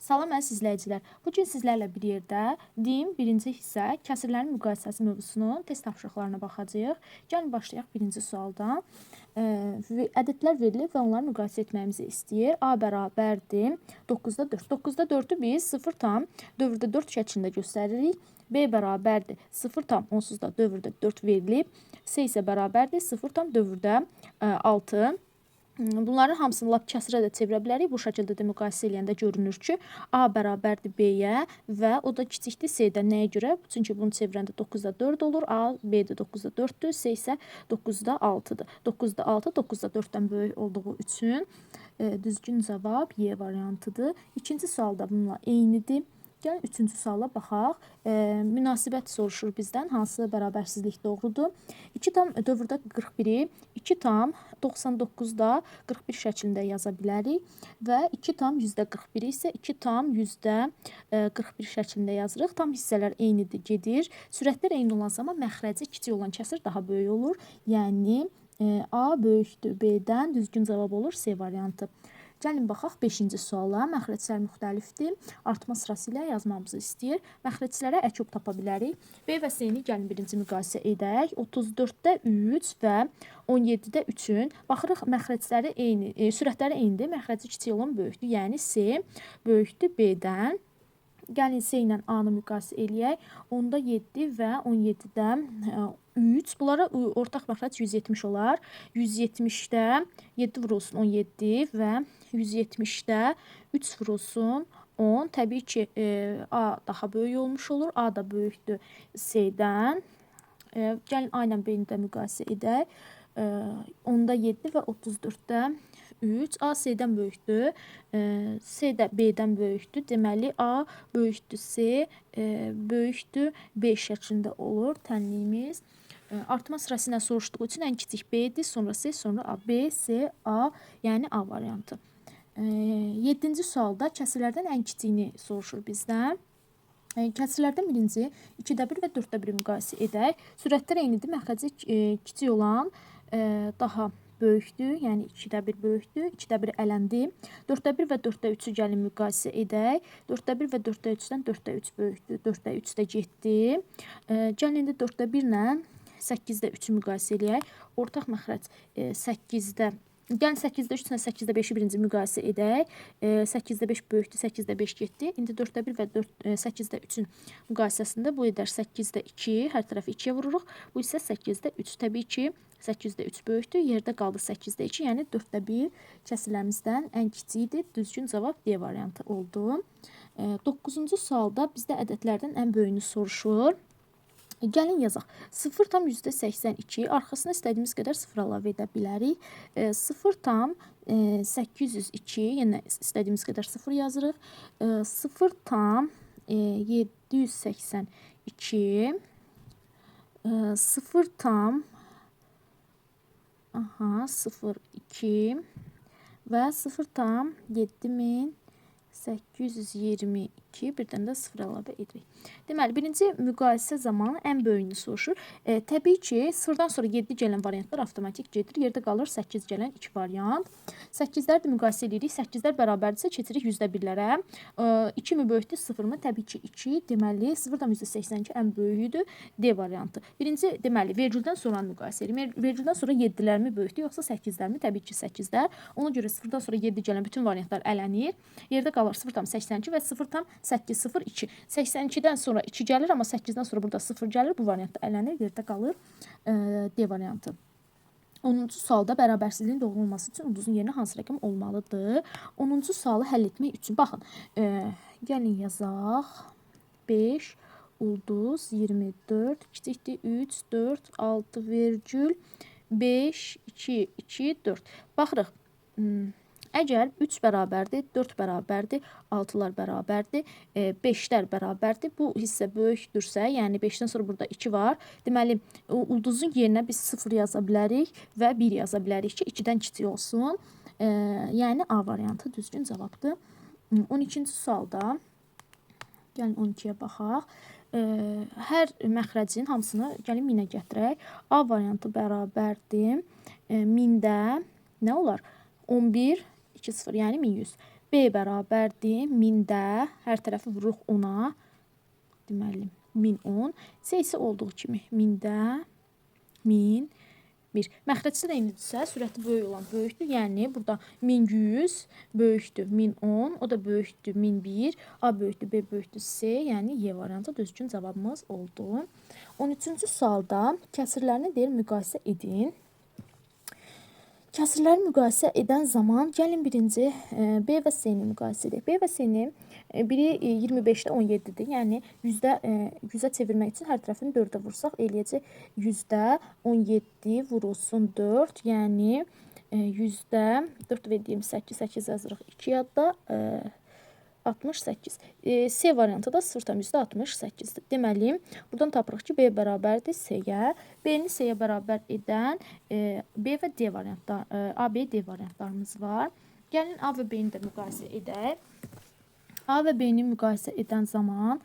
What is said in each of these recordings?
Salam əziz izləyicilər. Bu gün sizlərlə bir yerdə din birinci hissə kəsirlərin müqayisəsi mövzusunun test tapşırıqlarına baxacağıq. Gəlin başlayaq birinci sualdan. Ədədlər verilib və onları müqayisə etməyimizi istəyir. A bərabərdir 9-da 4. 9-da 4-ü biz 0 tam dövrdə 4 şəklində göstəririk. B bərabərdir 0 tam onsuz da dövrdə 4 verilib. C isə bərabərdir 0 tam dövrdə 6. Bunların hamısını lap kəsirə də çevirə bilərik. Bu şəkildə də müqayisə edəndə görünür ki, A bərabərdir B-yə və o da kiçikdir C-dən. Nəyə görə? Çünki bunu çevirəndə 9-da 4 olur. A, B də 9-da 4-dür. C isə 9-da 6-dır. 9-da 6, 9-da 4-dən böyük olduğu üçün düzgün cavab Y variantıdır. İkinci sual da bununla eynidir. Gəlin üçüncü suala baxaq. Münasibət soruşur bizdən. Hansı bərabərsizlik doğrudur? 2 tam dövrdə 41-i 2 tam 99-da 41 şəklində yaza bilərik və 2 tam %41 isə 2 tam %41 şəklində yazırıq. Tam hissələr eynidir, gedir. Sürətlər eyni olan zaman məxrəci kiçik olan kəsir daha böyük olur. Yəni A böyükdür B-dən, düzgün cavab olur C variantı. Gəlin baxaq 5-ci suala. Məxrəclər müxtəlifdir. Artma sırası ilə yazmamızı istəyir. Məxrəclərə əkub tapa bilərik. B və C-ni gəlin birinci müqayisə edək. 34-də 3 və 17-də 3-ün baxırıq məxrəcləri eyni, sürətləri eynidir. Məxrəci kiçik olan böyükdür. Yəni C böyükdür B-dən. Gəlin C ilə A-nı müqayisə eləyək. 10-da 7 və 17-də 3. Bunlara ortaq məxrəc 170 olar. 170-də 7 vurulsun 17 və 170-də 3 vurulsun 10. Təbii ki, A daha böyük olmuş olur. A da böyükdür C-dən. Gəlin A ilə B-ni də müqayisə edək. 10-da 7 və 34-də 3. A C-dən böyükdür. C də B-dən böyükdür. Deməli, A böyükdür C, böyükdür B şəklində olur tənliyimiz. Artma sırası ilə soruşduğu üçün ən kiçik B-dir, sonra C, sonra A. B, C, A, yəni A variantı. 7-ci sualda kəsirlərdən ən kiçiyini soruşur bizdən. Kəsirlərdən birinci 2-də 1 və 4-də 1 müqayisə edək. Sürətlər eynidir, məxrəci kiçik olan daha böyükdür, yəni 2-də 1 böyükdür, 2-də 1 ələndi. 4-də 1 və 4-də 3-ü gəlin müqayisə edək. 4-də 1 və 4-də 3-dən 4-də 3 böyükdür, 4-də 3 də getdi. Gəlin indi 4-də 1 ilə 8-də 3-ü müqayisə eləyək. Ortaq məxrəc 8-də, gəlin 8-də 3 ilə 8-də 5-i birinci müqayisə edək. 8-də 5 böyükdür, 8-də 5 getdi. İndi 4-də 1 və 8-də 3-ün müqayisəsində bu edər 8-də 2, hər tərəfi 2-yə vururuq. Bu isə 8-də 3. Təbii ki, 8-də 3 böyükdür, yerdə qaldı 8-də 2, yəni 4-də 1 kəsirlərimizdən ən kiçiyidir. Düzgün cavab D variantı oldu. 9-cu sualda bizdə ədədlərdən ən böyüyünü soruşur. Gəlin yazaq. 0 tam %82, arxasına istədiyimiz qədər 0 əlavə edə bilərik. 0 tam 802, yenə istədiyimiz qədər 0 yazırıq. 0 tam 782, 0 tam 02 və 0 tam 7822, birdən də 0 əlavə edirik. Deməli, birinci müqayisə zamanı ən böyüyünü soruşur. Təbii ki, 0-dan sonra 7 gələn variantlar avtomatik gedir. Yerdə qalır 8 gələn 2 variant. 8-ləri də müqayisə edirik. 8-lər bərabərdirsə keçirik %1-lərə. 2 mi böyükdür, 0 mı? Təbii ki, 2. Deməli, 0-dan %82 ən böyüyüdür. D variantı. Birinci, deməli, vergüldən sonra müqayisə edirik. Vergüldən sonra 7-lər mi böyükdür, yoxsa 8-lər mi? Təbii ki, 8-lər. Ona görə 0-dan sonra 7 gələn bütün variantlar ələnir. Yerdə qalır 0,82 və 0,802. 82-dən sonra 2 gəlir, amma 8-dən sonra burada 0 gəlir. Bu variantda ələnir, yerdə qalır D variantı. 10-cu sualda bərabərsizliyin doğru olması üçün ulduzun yerinə hansı rəqəm olmalıdır? 10-cu sualı həll etmək üçün, baxın, gəlin yazaq. 5, ulduz, 24, kiçikdir 3, 4, 6, vergül, 5, 2, 2, 4. Baxırıq. Əgər 3 bərabərdir, 4 bərabərdir, 6-lar bərabərdir, 5-lər bərabərdir, bu hissə böyükdürsə, yəni 5-dən sonra burada 2 var. Deməli, ulduzun yerinə biz 0 yaza bilərik və 1 yaza bilərik ki, 2-dən kiçik olsun. Yəni A variantı düzgün cavabdır. 12-ci sualda, gəlin 12-yə baxaq. Hər məxrəcin hamısını gəlin 1000-ə gətirək. A variantı bərabərdir. 1000-də nə olar? 11, 2, 0, yəni 1100. B bərabərdir 1000-də, hər tərəfi vururuq 10-a. Deməli 1010. C isə olduğu kimi 1000-də 1000 1. Məxrəcsi də eynidirsə, sürəti böyük olan böyükdür. Yəni burada 1100 böyükdür 1010, o da böyükdür 1001, A böyükdür, B böyükdür C. Yəni Y variantı düzgün cavabımız oldu. 13-cü sualda kəsirlərini deyir müqayisə edin. Kəsirləri müqayisə edən zaman gəlin birinci B və C-ni müqayisə edək. B və C-ni biri 25-də 17-dir. Yəni 100-ə çevirmək üçün hər tərəfini 4-ə vursaq eləyəcək 100-də 17 vurulsun 4. Yəni 100-də 4 və 28, 8 yazırıq 2 yadda 68. C variantı da 0,68-dir. Deməli, buradan tapırıq ki, B bərabərdir C-yə. B-ni C-yə bərabər edən B və D variantlar, A, B, D variantlarımız var. Gəlin A və B-ni də müqayisə edək. A və B-ni müqayisə edən zaman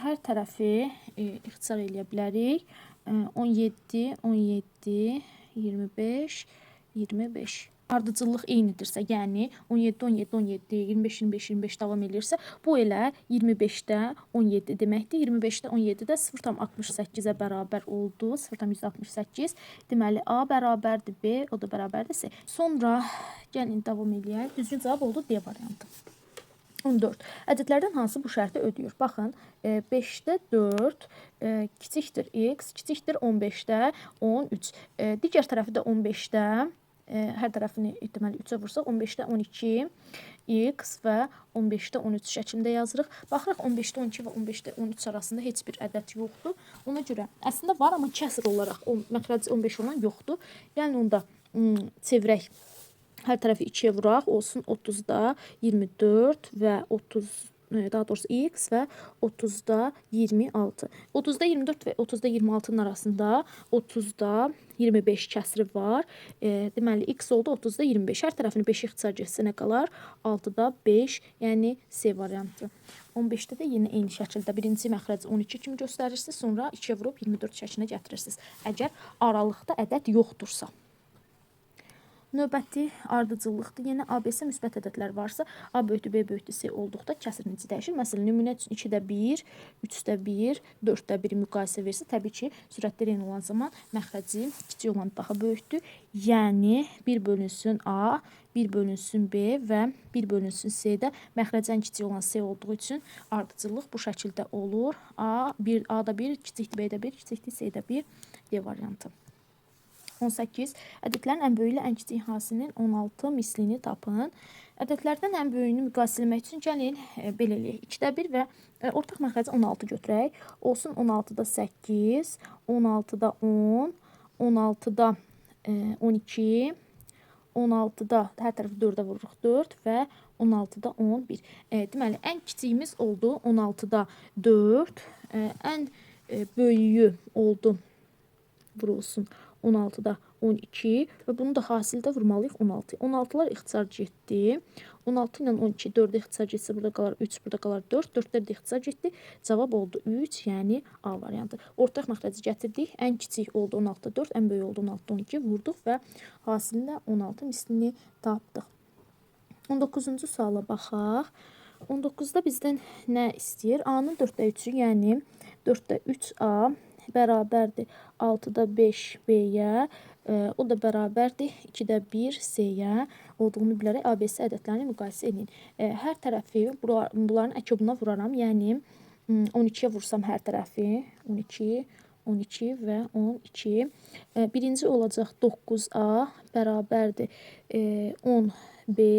hər tərəfi ixtisar eləyə bilərik. 17, 17, 25, 25. Ardıcıllıq eynidirsə, yəni 17, 17, 17, 25, 25, 25 davam edirsə, bu elə 25-də 17 deməkdir. 25-də 17 də 0,68-ə bərabər oldu. 0,168. Deməli, A bərabərdir B, o da bərabərdir C. Sonra gəlin davam eləyək. Düzgün cavab oldu D variantı. 14. Ədədlərdən hansı bu şərti ödəyir? Baxın, 5-də 4 kiçikdir x, kiçikdir 15-də 13. Digər tərəfi də 15-də, hər tərəfini deməli 3-ə vursaq, 15-də 12 x və 15-də 13 şəklində yazırıq. Baxırıq, 15-də 12 və 15-də 13 arasında heç bir ədəd yoxdur. Ona görə əslində var, amma kəsr olaraq məxrəci 15 olan yoxdur. Yəni onda çevirək. Hər tərəfi 2-yə vuraq, olsun 30-da 24 və 30, daha doğrusu x və 30-da 26. 30-da 24 və 30-da 26-nın arasında 30-da 25 kəsri var. Deməli, x oldu 30-da 25. Hər tərəfini 5 ixtisar getsə nə qalar? 6-da 5, yəni C variantı. 15-də də yenə eyni şəkildə birinci məxrəci 12 kimi göstərirsiniz, sonra 2-yə vurub 24 şəklinə gətirirsiniz. Əgər aralıqda ədəd yoxdursa. Növbəti ardıcıllıqdır. Yenə ABC müsbət ədədlər varsa, A böyükdür, B böyükdür, C olduqda kəsir necə dəyişir? Məsələn, nümunə üçün 2-də 1, 3-də 1, 4-də 1 müqayisə versə, təbii ki, sürətləri eyni olan zaman məxrəci kiçik olan daha böyükdür. Yəni 1 bölünsün A, 1 bölünsün B və 1 bölünsün C-də məxrəcən kiçik olan C olduğu üçün ardıcıllıq bu şəkildə olur. A-da 1, kiçikdir, B-də 1, kiçikdir, C-də 1, D variantı. 18. Ədədlərin ən böyüyü ilə ən kiçik hasinin 16 mislini tapın. Ədədlərdən ən böyüyünü müqayisə etmək üçün gəlin belə eləyək. 2-də 1 və ortaq məxrəci 16 götürək. Olsun 16-da 8, 16-da 10, 16-da 12, 16-da hər tərəfi 4-ə vururuq 4 və 16-da 11. Deməli, ən kiçiyimiz oldu 16-da 4, ən böyüyü oldu vurulsun 16-da 12 və bunu da hasildə vurmalıyıq 16. 16-lar ixtisar getdi. 16 ilə 12 4-də ixtisar getsə burada qalar 3, burada qalar 4. 4-lər də ixtisar getdi. Cavab oldu 3, yəni A variantı. Ortaq məxrəci gətirdik. Ən kiçik oldu 16-da 4, ən böyük oldu 16-da 12 vurduq və hasilində 16 mislini tapdıq. 19-cu suala baxaq. 19-da bizdən nə istəyir? A-nın 4-də 3-ü, yəni 4-də 3A bərabərdir 6-da 5 B-yə, o da bərabərdir 2-də 1 C-yə olduğunu bilərək ABC ədədlərini müqayisə edin. Hər tərəfi bunların əkobuna vuraram, yəni 12-yə vursam hər tərəfi 12, 12 və 12. Birinci olacaq 9A bərabərdir 10B,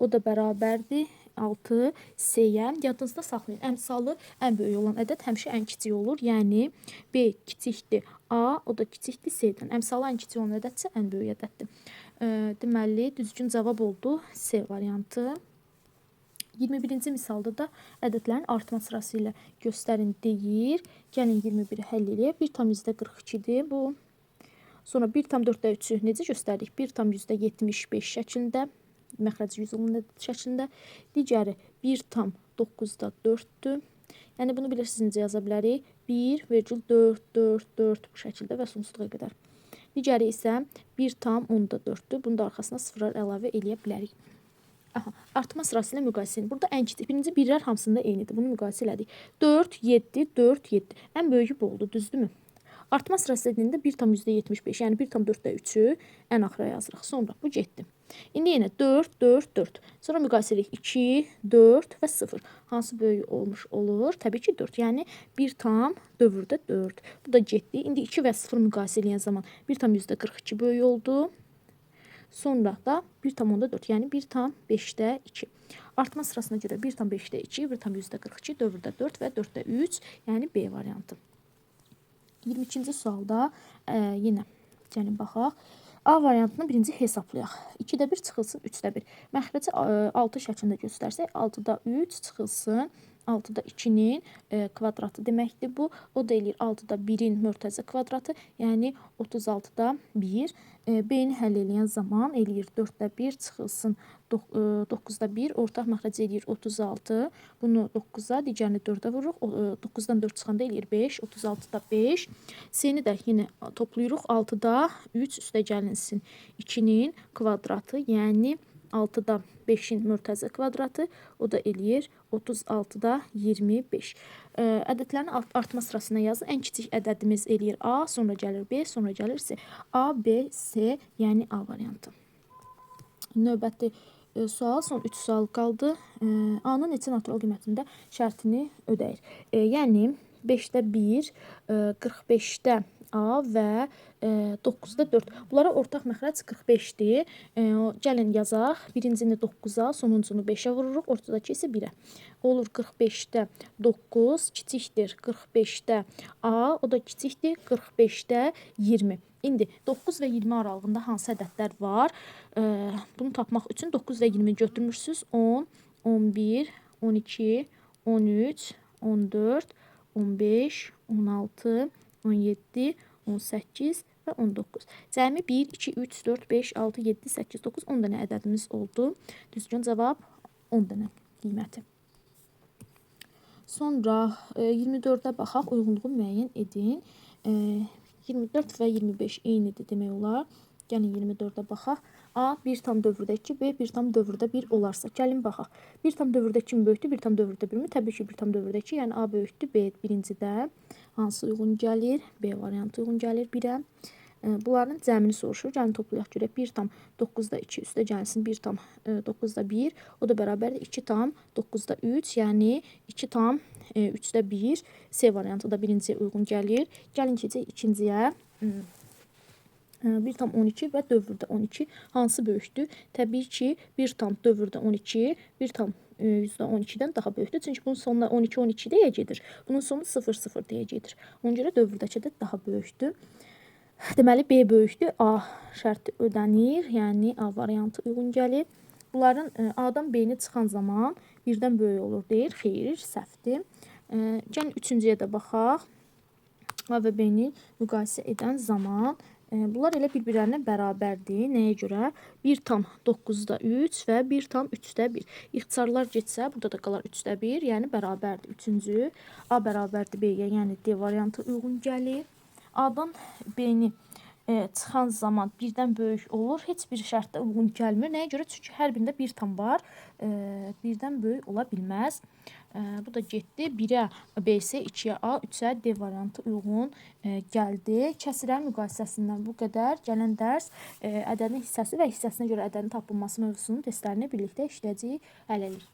o da bərabərdir 6 C-yə. Yadınızda saxlayın. Əmsalı ən böyük olan ədəd həmişə ən kiçik olur. Yəni B kiçikdir A, o da kiçikdir C-dən. Əmsalı ən kiçik olan ədədsə ən böyük ədəddir. Deməli, düzgün cavab oldu C variantı. 21-ci misalda da ədədlərin artma sırası ilə göstərin deyir. Gəlin 21-i həll eləyək. 1,42-dir bu. Sonra 1,4-3-ü necə göstərdik? 1,75 şəklində. Məxrəci 100 olan şəklində. Digəri 1,9-da 4-dür. Yəni bunu bilirsiniz necə yaza bilərik? 1,4, 4, 4 bu şəkildə və sonsuzluğa qədər. Digəri isə 1,10-da 4-dür. Bunu da arxasına sıfırlar əlavə eləyə bilərik. Aha, artma sırası ilə müqayisə edin. Burada ən kiçik birinci birlər hamısında eynidir. Bunu müqayisə elədik. 4, 7, 4, 7. Ən böyüyü bu oldu, düzdürmü? Artma sırası dediyində 1,75, yəni 1,4-də 3-ü ən axıra yazırıq. Sonra bu getdi. İndi yenə 4, 4, 4. Sonra müqayisə edirik 2, 4 və 0. Hansı böyük olmuş olur? Təbii ki 4. Yəni 1 tam dövrdə 4. Bu da getdi. İndi 2 və 0 müqayisə edən zaman 1,42 böyük oldu. Sonra da 1,4, yəni 1,5-də 2. Artma sırasına görə 1,5-də 2, 1,42, dövrdə 4 və 4-də 3, yəni B variantı. 22-ci sualda yenə gəlin baxaq. A variantını birinci hesablayaq. 2-də 1 çıxılsın 3-də 1. Məxrəci 6 şəklində göstərsək, 6-da 3 çıxılsın 6-da 2-nin kvadratı deməkdir bu. O da eləyir 6-da 1-in mörtəzə kvadratı, yəni 36-da 1. B-ni həll eləyən zaman eləyir 4-də 1 çıxılsın 9-da 1. Ortaq məxrəci eləyir 36. Bunu 9-a, digərini 4-ə vururuq. 9-dan 4 çıxanda eləyir 5. 36-da 5. C-ni də yenə toplayırıq. 6-da 3 üstə gəlinsin 2-nin kvadratı, yəni 6-da 5-in mörtəzə kvadratı, o da eləyir 36-da 25. Ədədlərin artma sırasına yazın. Ən kiçik ədədimiz eləyir A, sonra gəlir B, sonra gəlir C. A, B, C, yəni A variantı. Növbəti sual, son 3 sual qaldı. A-nın neçə natural qiymətində şərtini ödəyir. Yəni 5-də 1, 45-də A və 9-da 4. Bunlara ortaq məxrəc 45-dir. Gəlin yazaq. Birincini 9-a, sonuncunu 5-ə vururuq. Ortadakı isə 1-ə. Olur 45-də 9, kiçikdir 45-də A, o da kiçikdir 45-də 20. İndi 9 və 20 aralığında hansı ədədlər var? Bunu tapmaq üçün 9 və 20 götürmürsünüz. 10, 11, 12, 13, 14, 15, 16, 17, 18 və 19. Cəmi 1, 2, 3, 4, 5, 6, 7, 8, 9, 10 dənə ədədimiz oldu. Düzgün cavab 10 dənə qiyməti. Sonra 24-də baxaq, uyğunluğu müəyyən edin. 24 və 25 eynidir demək olar. Gəlin 24-də baxaq. A 1 tam dövrdə 2, B 1 tam dövrdə 1 olarsa. Gəlin baxaq. 1 tam dövrdə 2 mi böyükdür, 1 tam dövrdə 1 mi? Təbii ki 1 tam dövrdə 2, yəni A böyükdür, B birincidə. Hansı uyğun gəlir? B variantı uyğun gəlir 1-ə. Bunların cəmini soruşur. Gəlin toplayaq görək. 1 tam 9-da 2 üstə gəlsin 1 tam 9-da 1. O da bərabərdir 2 tam 9-da 3, yəni 2 tam 3-də 1. C variantı da birinciyə uyğun gəlir. Gəlin keçək ikinciyə. 1 tam 12 və dövrdə 12 hansı böyükdür? Təbii ki 1 tam dövrdə 12, 1 tam %12-dən daha böyükdür. Çünki bunun sonuna 12, 12 deyə gedir. Bunun sonu 0, 0 deyə gedir. Ona görə dövrdəki də daha böyükdür. Deməli B böyükdür, A şərti ödənir, yəni A variantı uyğun gəlir. Bunların A-dan B-ni çıxan zaman birdən böyük olur deyir. Xeyr, səhvdir. Gəlin üçüncüyə də baxaq. A və B-ni müqayisə edən zaman bunlar elə bir-birlərinə bərabərdir. Nəyə görə? 1 tam 9-da 3 və 1 tam 3-də 1. İxtisarlar getsə, burada da qalar 3-də 1, yəni bərabərdir. Üçüncü A bərabərdir B-yə, yəni D variantı uyğun gəlir. A-dan B-ni çıxan zaman birdən böyük olur. Heç bir şərtdə uyğun gəlmir. Nəyə görə? Çünki hər birində 1 tam var. Birdən böyük ola bilməz. Bu da getdi. 1-ə B isə 2-yə A, 3-ə D variantı uyğun gəldi. Kəsirlərin müqayisəsindən bu qədər. Gələn dərs ədədin hissəsi və hissəsinə görə ədədin tapılması mövzusunun testlərini birlikdə işləyəcəyik. Hələlik.